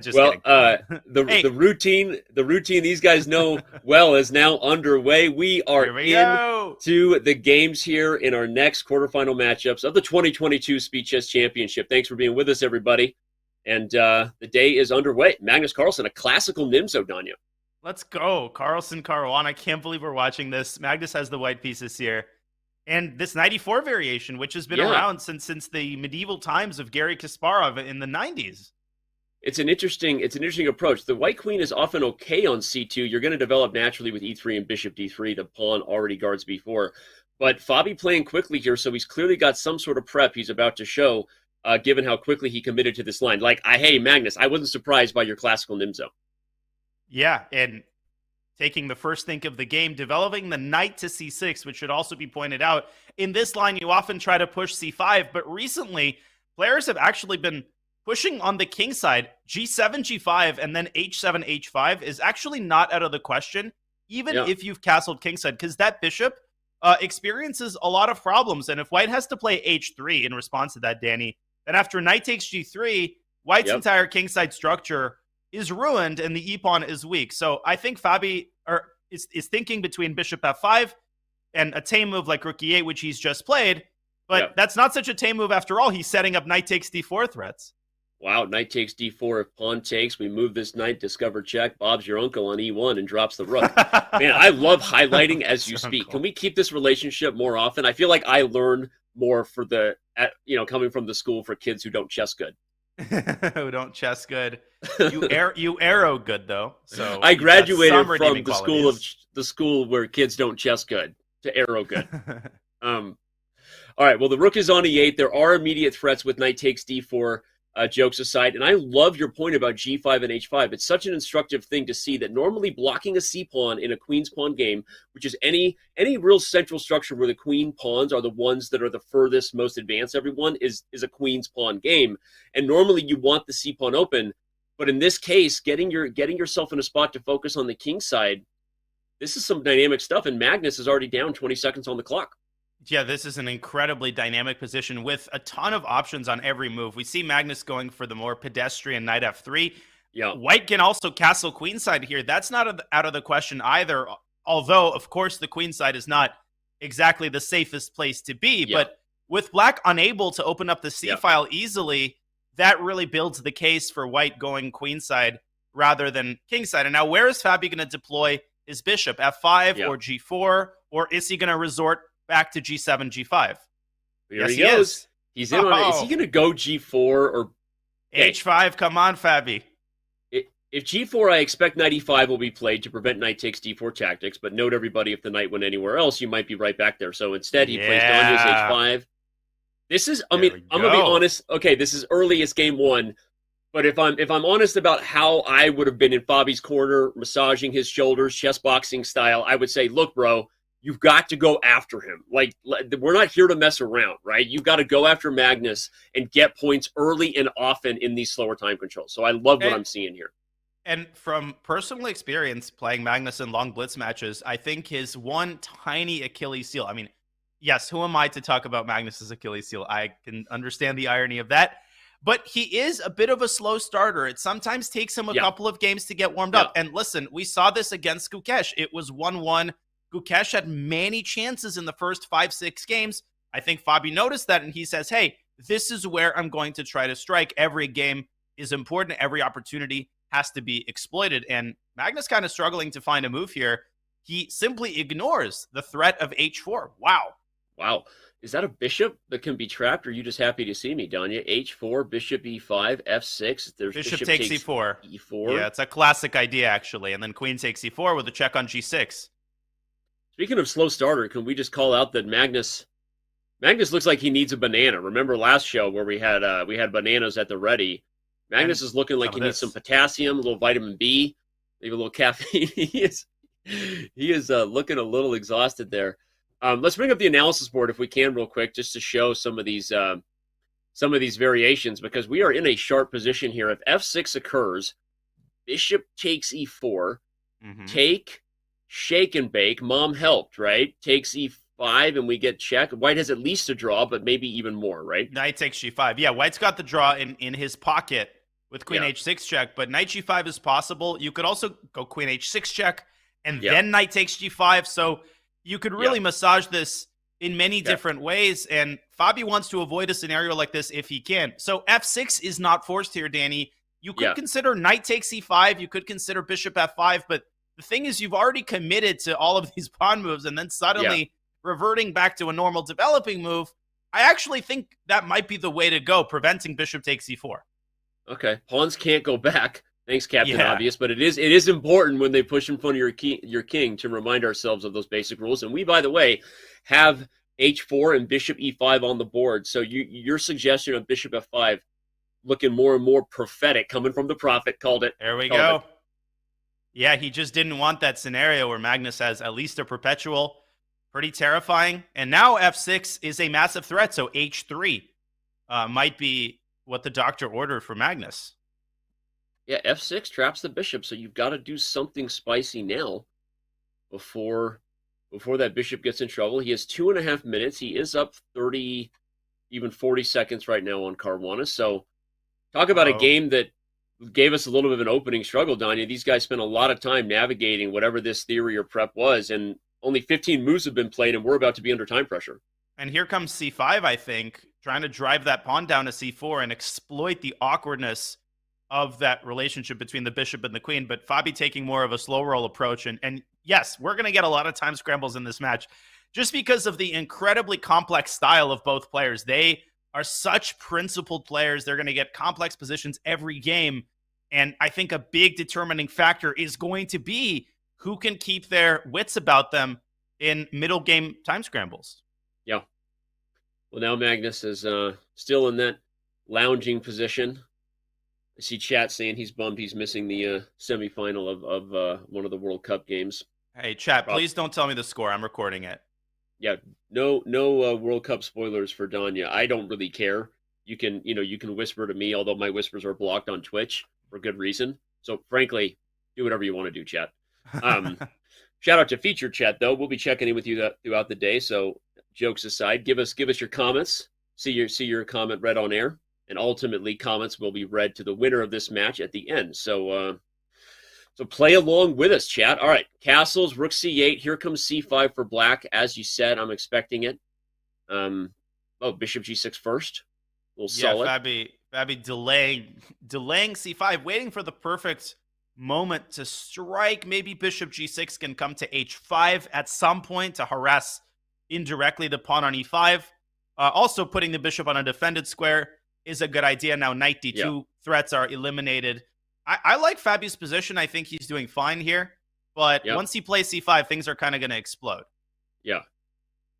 Just Well, kidding. the Hey, routine these guys know well is now underway. We are here we in go. to the games here in our next quarterfinal matchups of the 2022 Speed Chess Championship. Thanks for being with us, everybody. And the day is underway. Magnus Carlsen, a classical Nimzo, Danya. Let's go. Carlsen, Caruana. I can't believe we're watching this. Magnus has the white pieces here. And this 94 variation, which has been Yeah, around since the medieval times of Garry Kasparov in the 90s. it's an interesting approach. The white queen is often okay on c2. You're going to develop naturally with e3 and bishop d3. The pawn already guards b4. But Fabi playing quickly here, so he's clearly got some sort of prep he's about to show, given how quickly he committed to this line. Like, hey, Magnus, I wasn't surprised by your classical Nimzo. Yeah, and taking the first think of the game, developing the knight to c6, which should also be pointed out. In this line, you often try to push c5, but recently, players have actually been pushing on the king side. g7, g5, and then h7, h5 is actually not out of the question, even Yeah, if you've castled kingside, because that bishop experiences a lot of problems. And if white has to play h3 in response to that, Danny, then after knight takes g3, white's yep. entire kingside structure is ruined and the e-pawn is weak. So I think Fabi is thinking between bishop f5 and a tame move like rook e8, which he's just played. But Yep. that's not such a tame move after all. He's setting up knight takes d4 threats. Wow, knight takes d4. If pawn takes, we move this knight, discover check. Bob's your uncle on e1 and drops the rook. Man, I love highlighting as you So speak. Can cool. we keep this relationship more often? I feel like I learn more coming from the school for kids who don't chess good. Who don't chess good. You arrow good though. So I you've got graduated some from redeeming the school where kids don't chess good to arrow good. Um, all right, well, the rook is on e8. There are immediate threats with knight takes d4, jokes aside. And I love your point about g5 and h5. It's such an instructive thing to see that normally blocking a c-pawn in a queen's pawn game, which is any real central structure where the queen pawns are the ones that are the furthest, most advanced, everyone, is a queen's pawn game. And normally you want the c-pawn open. But in this case, getting yourself in a spot to focus on the king side, this is some dynamic stuff. And Magnus is already down 20 seconds on the clock. Yeah, this is an incredibly dynamic position with a ton of options on every move. We see Magnus going for the more pedestrian knight f3. Yeah, White can also castle queenside here. That's not out of the question either. Although, of course, the queenside is not exactly the safest place to be. yeah, But with black unable to open up the c yeah. file easily, that really builds the case for white going queenside rather than kingside. And now, where is Fabi going to deploy his bishop? F5 Yeah. or g4? Or is he going to resort back to g7, g5? Here Yes, he he goes. is. He's in on it. Is he Oh, going to go g4 or okay? h5, come on, Fabi. If g4, I expect knight e5 will be played to prevent knight takes d4 tactics. But note, everybody, if the knight went anywhere else, you might be right back there. So instead, he plays Danya's Yeah, h5. This is, I there mean, we I'm gonna be go. honest. Okay, this is early as game one. But if I'm honest about how I would have been in Fabi's corner, massaging his shoulders, chess boxing style, I would say, look, bro, you've got to go after him. Like, we're not here to mess around, right? You've got to go after Magnus and get points early and often in these slower time controls. So I love what And I'm seeing here. And from personal experience playing Magnus in long blitz matches, I think his one tiny Achilles heel. I mean, yes, who am I to talk about Magnus's Achilles heel? I can understand the irony of that. But he is a bit of a slow starter. It sometimes takes him a Yeah, couple of games to get warmed yeah, up. And listen, we saw this against Gukesh. It was 1-1. Gukesh had many chances in the first 5-6 games. I think Fabi noticed that, and he says, hey, this is where I'm going to try to strike. Every game is important. Every opportunity has to be exploited. And Magnus kind of struggling to find a move here. He simply ignores the threat of h4. Wow. wow. Is that a bishop that can be trapped, or are you just happy to see me, Danya? H4, bishop e5, f6. There's Bishop bishop takes takes e4. e4. Yeah, it's a classic idea, actually. And then queen takes e4 with a check on g6. Speaking of slow starter, can we just call out that Magnus looks like he needs a banana. Remember last show where we had bananas at the ready. And Magnus is looking some like of he needs some this. potassium, a little vitamin B, maybe a little caffeine. He is looking a little exhausted there. Let's bring up the analysis board if we can, real quick, just to show some of these variations, because we are in a sharp position here. If f6 occurs, bishop takes e4, Mm-hmm. take, shake and bake. Mom helped, right? Takes e5, and we get check. White has at least a draw, but maybe even more, right? Knight takes g5. Yeah, White's got the draw in his pocket. with queen h6 check, but knight g5 is possible. You could also go queen h6 check, and then knight takes g5. So you could really massage this in many different ways, and Fabio wants to avoid a scenario like this if he can. So f6 is not forced here, Danny. You could consider knight takes e5. You could consider bishop f5, but the thing is, you've already committed to all of these pawn moves, and then suddenly reverting back to a normal developing move, I actually think that might be the way to go, preventing bishop takes e4. Okay, pawns can't go back. Thanks, Captain Obvious. But it is important when they push in front of your king to remind ourselves of those basic rules. And we, by the way, have h4 and bishop e5 on the board. So your suggestion of bishop f5 looking more and more prophetic, coming from the prophet, called it. There we go. Yeah, he just didn't want that scenario where Magnus has at least a perpetual. Pretty terrifying. And now f6 is a massive threat, so h3 might be what the doctor ordered for Magnus. Yeah, f6 traps the bishop, so you've got to do something spicy now before that bishop gets in trouble. He has 2.5 minutes. He is up 30, even 40 seconds right now on Caruana. So talk about a game that gave us a little bit of an opening struggle, Danya. These guys spent a lot of time navigating whatever this theory or prep was, and only 15 moves have been played, and we're about to be under time pressure. And here comes c5, I think, trying to drive that pawn down to c4 and exploit the awkwardness of that relationship between the bishop and the queen. But Fabio taking more of a slow roll approach. And yes, we're going to get a lot of time scrambles in this match just because of the incredibly complex style of both players. They are such principled players. They're going to get complex positions every game. And I think a big determining factor is going to be who can keep their wits about them in middle game time scrambles. Yeah. Well, now Magnus is still in that lounging position. I see chat saying he's bummed he's missing the semifinal of one of the World Cup games. Hey, chat, please don't tell me the score. I'm recording it. Yeah, no World Cup spoilers for Danya. I don't really care. You can whisper to me, although my whispers are blocked on Twitch for good reason. So frankly, do whatever you want to do, chat. Shout out to featured chat though. We'll be checking in with you throughout the day. So jokes aside, give us your comments. See your comment read on air, and ultimately comments will be read to the winner of this match at the end. So play along with us, chat. All right, castles, rook c8. Here comes c5 for black. As you said, I'm expecting it. Bishop g6 first. We'll sell it. Fabio delaying c5, waiting for the perfect moment to strike. Maybe bishop g6 can come to h5 at some point to harass indirectly the pawn on e5. Also, putting the bishop on a defended square is a good idea. Now knight d2 threats are eliminated. I like Fabio's position. I think he's doing fine here. But once he plays c5, things are kind of going to explode. Yeah.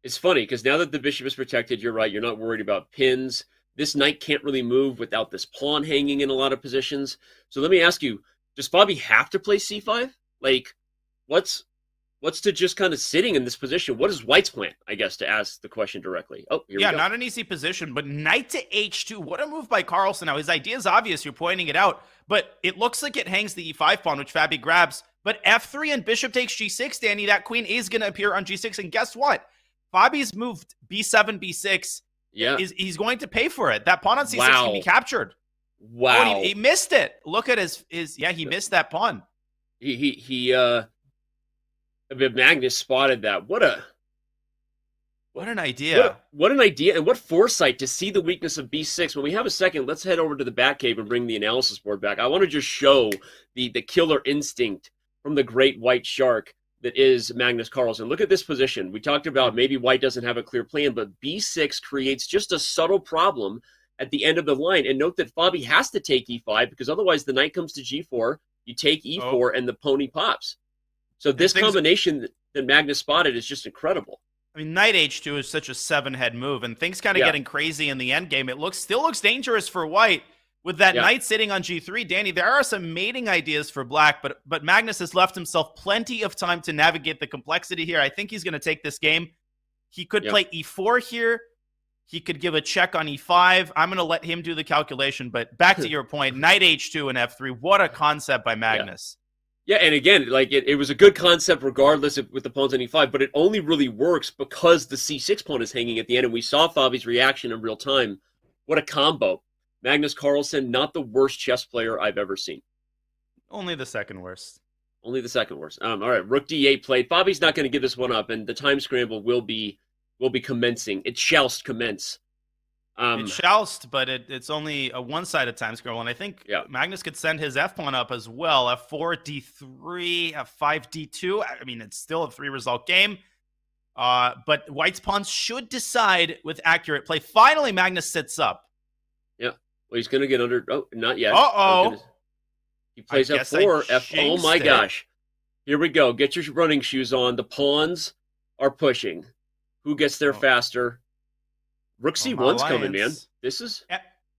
It's funny because now that the bishop is protected, you're right. You're not worried about pins. This knight can't really move without this pawn hanging in a lot of positions. So let me ask you, does Fabio have to play c5? Like, what's to just kind of sitting in this position? What is White's plan, I guess, to ask the question directly? Oh, here we go. Not an easy position, but knight to h2. What a move by Carlsen. Now, his idea is obvious. You're pointing it out, but it looks like it hangs the e5 pawn, which Fabio grabs. But f3 and bishop takes g6, Danny. That queen is going to appear on g6. And guess what? Fabio's moved b7, b6. Yeah. He's going to pay for it. That pawn on c6 can be captured. Wow. Oh, he missed it. Look at he missed that pawn. Magnus spotted that. What an idea. What an idea, and what foresight to see the weakness of b6. When we have a second, let's head over to the Batcave and bring the analysis board back. I want to just show the killer instinct from the great white shark that is Magnus Carlsen. Look at this position. We talked about maybe white doesn't have a clear plan, but b6 creates just a subtle problem at the end of the line. And note that Fabio has to take e5 because otherwise the knight comes to g4, you take e4, and the pony pops. So this combination that Magnus spotted is just incredible. I mean, knight h2 is such a 7-head move, and things kind of getting crazy in the endgame. It still looks dangerous for white with that knight sitting on g3. Danny, there are some mating ideas for black, but Magnus has left himself plenty of time to navigate the complexity here. I think he's going to take this game. He could play e4 here. He could give a check on e5. I'm going to let him do the calculation, but back to your point, knight h2 and f3. What a concept by Magnus. Yeah, and again, like it was a good concept regardless with the pawns on e5, but it only really works because the c6 pawn is hanging at the end, and we saw Fabio's reaction in real time. What a combo. Magnus Carlsen, not the worst chess player I've ever seen. Only the second worst. Only the second worst. All right, Rook D8 played. Bobby's not going to give this one up, and the time scramble will be commencing. It shall commence. It shall, but it's only a one-sided time scramble, and I think Magnus could send his F pawn up as well. F4, D3, F5, D2. I mean, it's still a 3-result game. But White's pawns should decide with accurate play. Finally, Magnus sits up. Yeah. Well, he's going to get under. Oh, not yet. Uh-oh. He plays F4. Oh, my gosh. Here we go. Get your running shoes on. The pawns are pushing. Who gets there faster? Rook C1's coming, man. This is...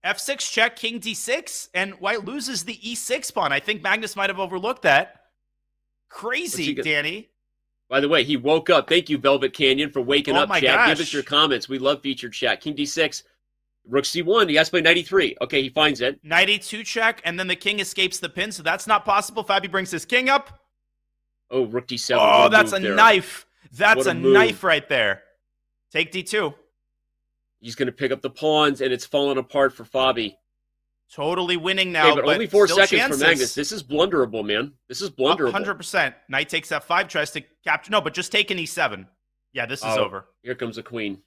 F6 check, King D6, and White loses the E6 pawn. I think Magnus might have overlooked that. Crazy, Danny. By the way, he woke up. Thank you, Velvet Canyon, for waking up, chat. Gosh. Give us your comments. We love featured chat. King D6, Rook C1. He has to play 93. Okay, he finds it. 92 check, and then the king escapes the pin, so that's not possible. Fabio brings his king up. Oh, Rook D7. Oh, that's a knife. That's a knife right there. Take D2. He's going to pick up the pawns, and it's falling apart for Fabio. Totally winning now, but only 4 seconds for Magnus. This is blunderable, man. This is blunderable. 100%. Knight takes F5, tries to capture. No, but just take an E7. Yeah, this is over. Here comes a queen.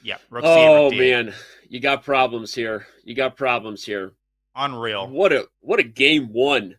Yeah. Rook C8, Rook D8. Man. You got problems here. You got problems here. Unreal. What a game one.